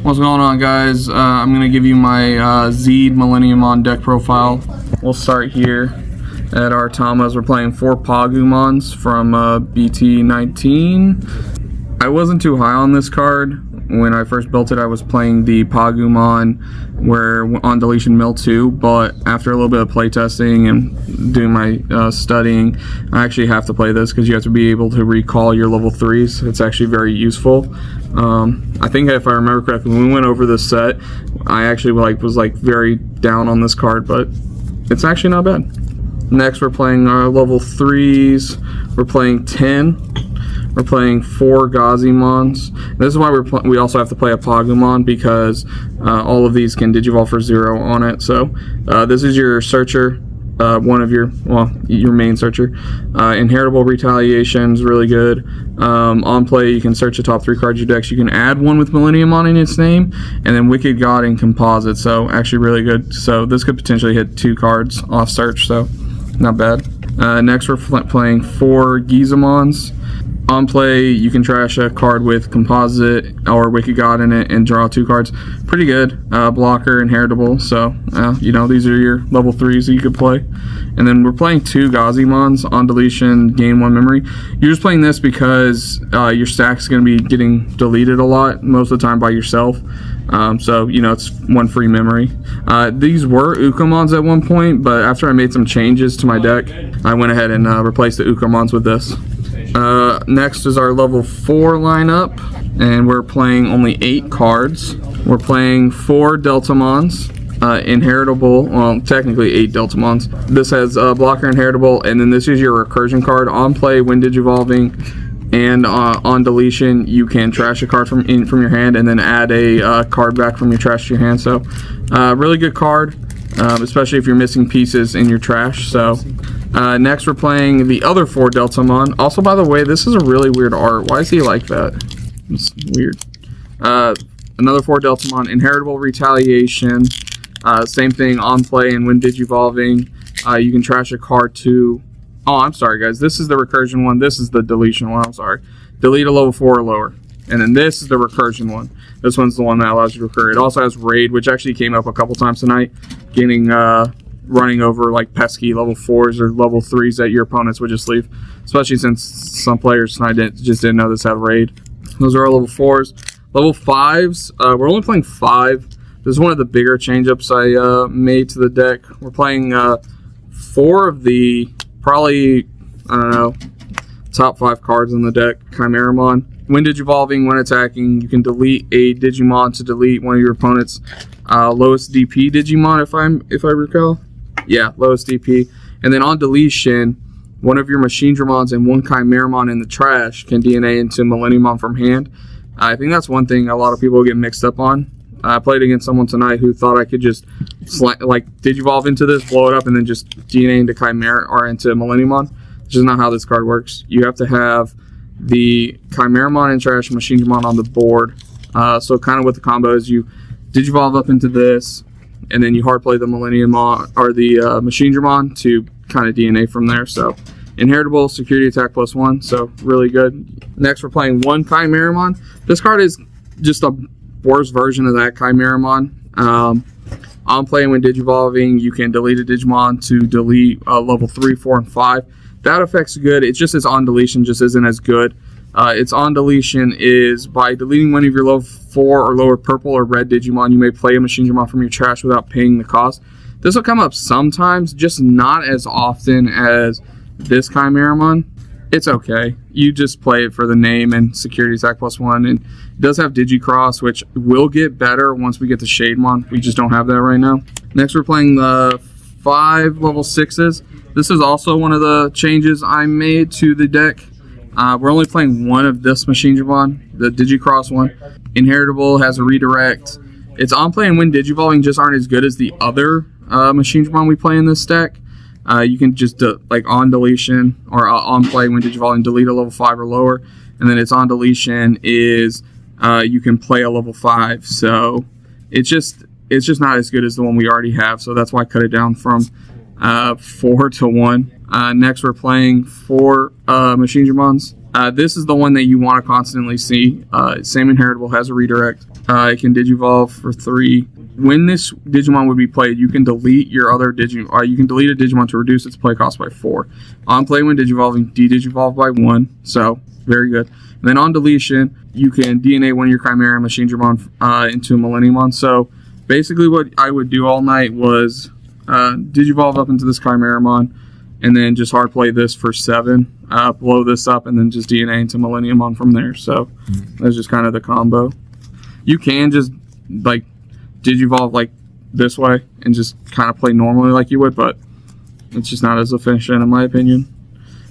What's going on, guys? I'm going to give you my Zed Millenniummon deck profile. We'll start here at our Tamers. We're playing 4 Pagumons from BT19. I wasn't too high on this card. When I first built it, I was playing the Pagumon where on deletion mill 2, but after a little bit of playtesting and doing my studying, I actually have to play this because you have to be able to recall your level 3s. It's actually very useful. I think if I remember correctly, when we went over this set, I actually was very down on this card, but it's actually not bad. Next, we're playing our level 3s. We're playing 10. We're playing 4 Gazimons. This is why we also have to play a Pagumon, because all of these can Digivolve for 0 on it. So this is your searcher, one of your main searcher. Inheritable Retaliation is really good. On play, you can search the top 3 cards of your decks. You can add one with Millenniummon in its name, and then Wicked God and Composite. So actually really good. So this could potentially hit 2 cards off search. So not bad. Next, we're playing 4 Gizamons. On play, you can trash a card with Composite or Wicked God in it and draw 2 cards. Pretty good. Blocker, Inheritable. So, these are your level 3s that you could play. And then we're playing 2 Gazimons. On deletion, gain 1 memory. You're just playing this because your stack's going to be getting deleted a lot, most of the time by yourself. So, it's 1 free memory. These were Ukamons at one point, but after I made some changes to my deck, I went ahead and replaced the Ukamons with this. Next is our level 4 lineup, and we're playing only 8 cards. We're playing 4 Deltamons, Inheritable, well, technically 8 Deltamons. This has Blocker, Inheritable, and then this is your recursion card. On play, when Digivolving, and on deletion, you can trash a card from your hand and then add a card back from your trash to your hand. So, really good card, especially if you're missing pieces in your trash. So. Next, we're playing the other 4 Deltamon. Also, by the way, this is a really weird art. Why is he like that? It's weird. Another 4 Deltamon, Inheritable Retaliation. Same thing on play, and when Digivolving, you can trash a card to... Oh, I'm sorry, guys. This is the recursion one. This is the deletion one. I'm sorry. Delete a level 4 or lower. And then this is the recursion one. This one's the one that allows you to recur. It also has Raid, which actually came up a couple times tonight. Getting... running over like pesky level 4s or level 3s that your opponents would just leave, especially since some players tonight just didn't know this had Raid. Those are our level 4s. Level 5s, we're only playing 5. This is one of the bigger change-ups I made to the deck. We're playing 4 of the probably, I don't know, top 5 cards in the deck. Chimeramon. When Digivolving, when attacking, you can delete a Digimon to delete one of your opponent's lowest DP Digimon, if I recall. Yeah, lowest DP. And then on deletion, one of your Machinedramons and 1 Chimeramon in the trash can DNA into Millenniummon from hand. I think that's one thing a lot of people get mixed up on. I played against someone tonight who thought I could just Digivolve into this, blow it up, and then just DNA into Chimera or into Millenniummon. Which is not how this card works. You have to have the Chimeramon and trash Machinedramon on the board. So kind of what the combo is, you Digivolve up into this, and then you hard play the Millenniummon or the Machinedramon to kind of DNA from there. So Inheritable, security attack +1, so really good. Next, we're playing 1 Chimeramon. This card is just a worse version of that Chimeramon. On play, when Digivolving, you can delete a Digimon to delete level 3, 4, and 5. That effect's good. It's just its on deletion just isn't as good. Its on deletion is by deleting one of your level 4 or lower purple or red Digimon, you may play a Machinedramon from your trash without paying the cost. This will come up sometimes, just not as often as this Chimeramon. It's okay. You just play it for the name and security attack +1. And it does have Digicross, which will get better once we get the Shademon. We just don't have that right now. Next, we're playing the 5 level 6s. This is also one of the changes I made to the deck. We're only playing 1 of this Machinedramon, the Digicross one. Inheritable, has a redirect. Its on play and when Digivolving just aren't as good as the other Machinedramon we play in this deck. You can just on deletion or on play when Digivolving, delete a level 5 or lower, and then its on deletion is you can play a level 5. So it's just not as good as the one we already have. So that's why I cut it down from 4 to 1. Next, we're playing 4 Machinedramons. This is the one that you want to constantly see. Same inheritable, has a redirect. It can digivolve for 3. When this Digimon would be played, you can delete your other Digimon. You can delete a Digimon to reduce its play cost by 4. On play, when digivolving, de-digivolve by 1. So very good. And then on deletion, you can DNA one of your Chimera and Machinedramon into a Millenniummon. So basically, what I would do all night was digivolve up into this Chimeramon, and then just hard play this for 7. Blow this up, and then just DNA into Millenniummon from there. So that's just kind of the combo. You can just like digivolve like this way and just kind of play normally like you would, but it's just not as efficient in my opinion.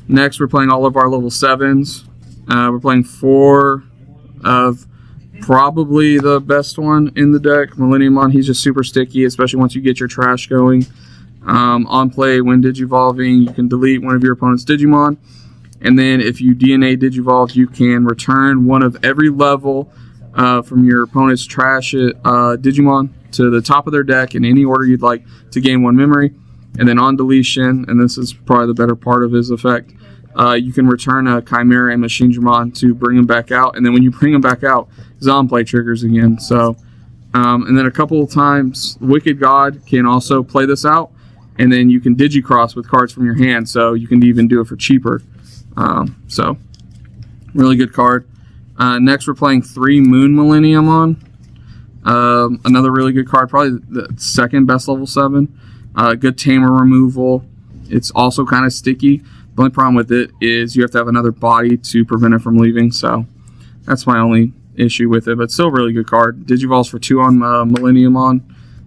Next, we're playing all of our level 7s. We're playing 4 of probably the best one in the deck, Millenniummon. He's just super sticky, especially once you get your trash going. On play, when digivolving, you can delete one of your opponent's Digimon. And then if you DNA digivolve, you can return one of every level from your opponent's trash Digimon to the top of their deck in any order you'd like to gain 1 memory. And then on deletion, and this is probably the better part of his effect, you can return a Chimera and Machinedramon to bring him back out. And then when you bring him back out, Zom play triggers again. So, and then a couple of times, Wicked God can also play this out. And then you can digicross with cards from your hand, so you can even do it for cheaper. So, really good card. Next, we're playing 3 Moon Millenniummon. Another really good card, probably the second best level 7. Good tamer removal. It's also kind of sticky. The only problem with it is you have to have another body to prevent it from leaving, so that's my only issue with it, but still a really good card. Digivolves for 2 on Millenniummon.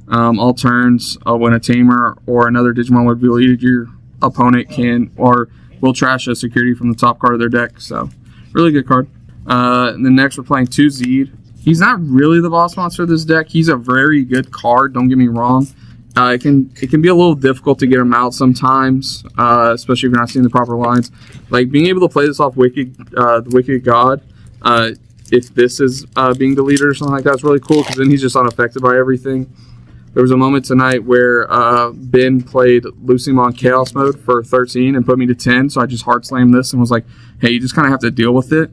All turns, when a tamer or another Digimon would be deleted, your opponent can or will trash a security from the top card of their deck, so really good card. And then next we're playing 2 Zed. He's not really the boss monster of this deck. He's a very good card, don't get me wrong. It can be a little difficult to get him out sometimes, especially if you're not seeing the proper lines. Like being able to play this off the Wicked God, if this is being deleted or something like that, is really cool because then he's just unaffected by everything. There was a moment tonight where Ben played Lucymon Chaos Mode for 13 and put me to 10, so I just hard slammed this and was like, hey, you just kind of have to deal with it.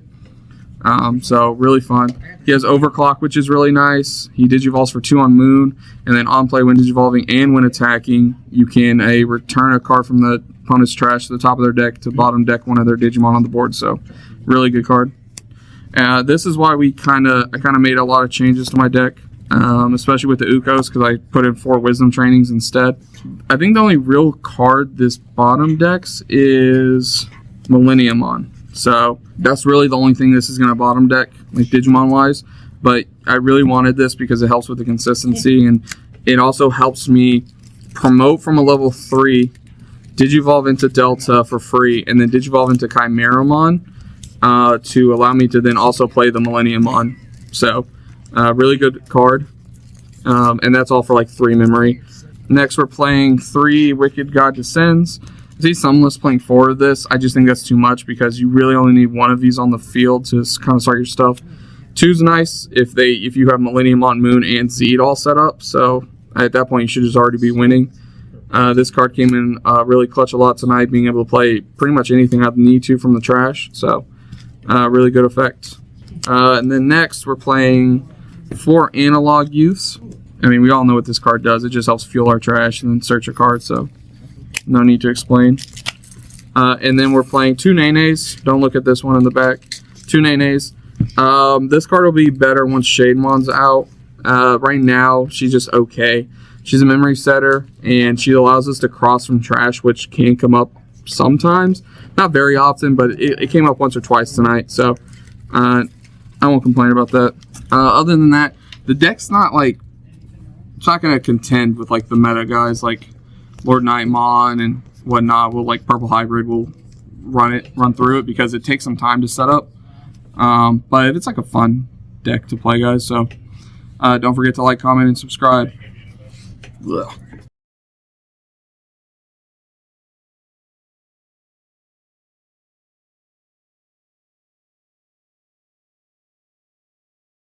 So really fun. He has Overclock, which is really nice. He digivolves for 2 on Moon, and then on play, when digivolving and when attacking, you can return a card from the opponent's trash to the top of their deck to bottom deck one of their Digimon on the board. So really good card. This is why I kind of made a lot of changes to my deck, especially with the Ukos, because I put in 4 Wisdom Trainings instead. I think the only real card this bottom decks is Millenniummon. So that's really the only thing this is going to bottom deck, like Digimon wise. But I really wanted this because it helps with the consistency, and it also helps me promote from a level 3, digivolve into Delta for free, and then digivolve into Chimeramon to allow me to then also play the Millenniummon. So really good card, and that's all for like 3 memory. Next we're playing 3 Wicked God Descends. I see some lists playing 4 of this. I just think that's too much because you really only need 1 of these on the field to kind of start your stuff. 2's nice if you have Millenniummon, Moon, and Zed all set up. So at that point, you should just already be winning. This card came in really clutch a lot tonight, being able to play pretty much anything I need to from the trash. So really good effect. And then next, we're playing 4 Analog Youths. I mean, we all know what this card does. It just helps fuel our trash and then search a card. So no need to explain. And then we're playing 2 Nenes. Don't look at this one in the back. 2 Nenes. This card will be better once Shademon's out. Right now, she's just okay. She's a memory setter, and she allows us to cross from trash, which can come up sometimes. Not very often, but it came up once or twice tonight. So I won't complain about that. Other than that, the deck's not like, it's not going to contend with like the meta guys like Lord Nightmon and whatnot. Will like Purple Hybrid will run through it because it takes some time to set up. But it's like a fun deck to play, guys. So don't forget to like, comment, and subscribe. Ugh.